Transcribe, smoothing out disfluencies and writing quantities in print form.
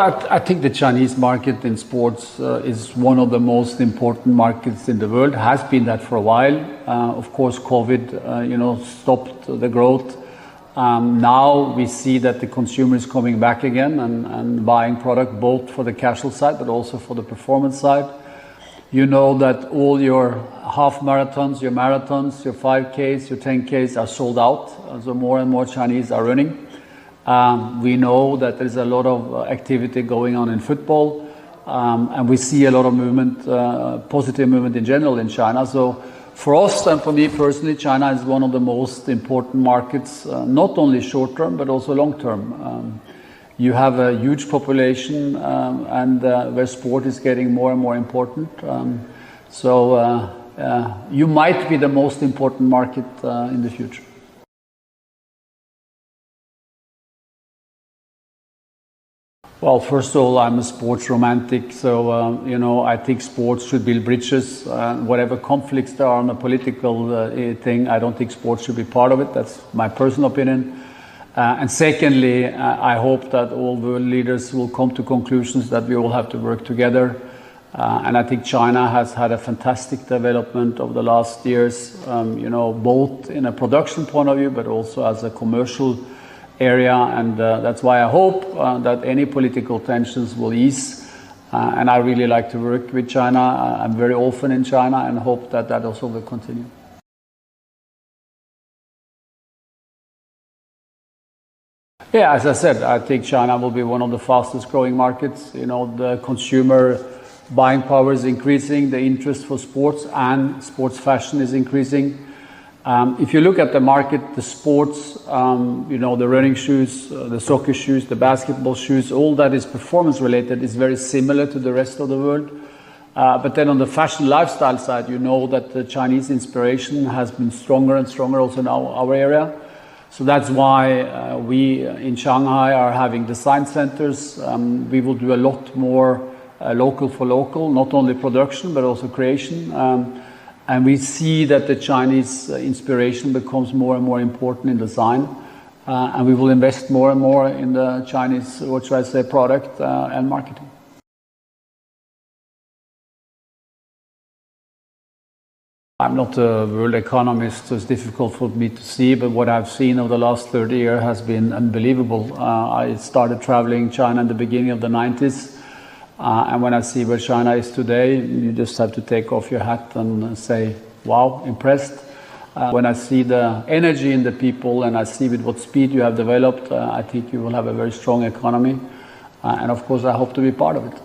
I think the Chinese market in sports is one of the most important markets in the world, has been that for a while. Of course, COVID, stopped the growth. Now we see that the consumer is coming back again and buying product both for the casual side but also for the performance side. You know that all your half marathons, your marathons, your 5Ks, your 10Ks are sold out. So more and more Chinese are running. We know that there's a lot of activity going on in football, and we see a lot of movement, positive movement in general in China. So for us and for me personally, China is one of the most important markets, not only short term but also long term. You have a huge population, and where sport is getting more and more important. So you might be the most important market in the future. Well, first of all, I'm a sports romantic, so I think sports should build bridges. Whatever conflicts there are on a political thing, I don't think sports should be part of it. That's my personal opinion. And secondly, I hope that all world leaders will come to conclusions that we all have to work together. And I think China has had a fantastic development over the last years, both in a production point of view, but also as a commercial area. And that's why I hope that any political tensions will ease. And I really like to work with China. I'm very often in China and hope that that also will continue. Yeah, as I said, I think China will be one of the fastest growing markets. The consumer buying power is increasing, the interest for sports and sports fashion is increasing. If you look at the market, the sports, the running shoes, the soccer shoes, the basketball shoes, all that is performance related is very similar to the rest of the world. But then on the fashion lifestyle side, that the Chinese inspiration has been stronger and stronger also in our area. So that's why we in Shanghai are having design centers. We will do a lot more local for local, not only production but also creation. And we see that the Chinese inspiration becomes more and more important in design. And we will invest more and more in the Chinese, product and marketing. I'm not a world economist, so it's difficult for me to see, but what I've seen over the last 30 years has been unbelievable. I started traveling China in the beginning of the 90s, and when I see where China is today, you just have to take off your hat and say, wow, impressed. When I see the energy in the people and I see with what speed you have developed, I think you will have a very strong economy, and of course I hope to be part of it.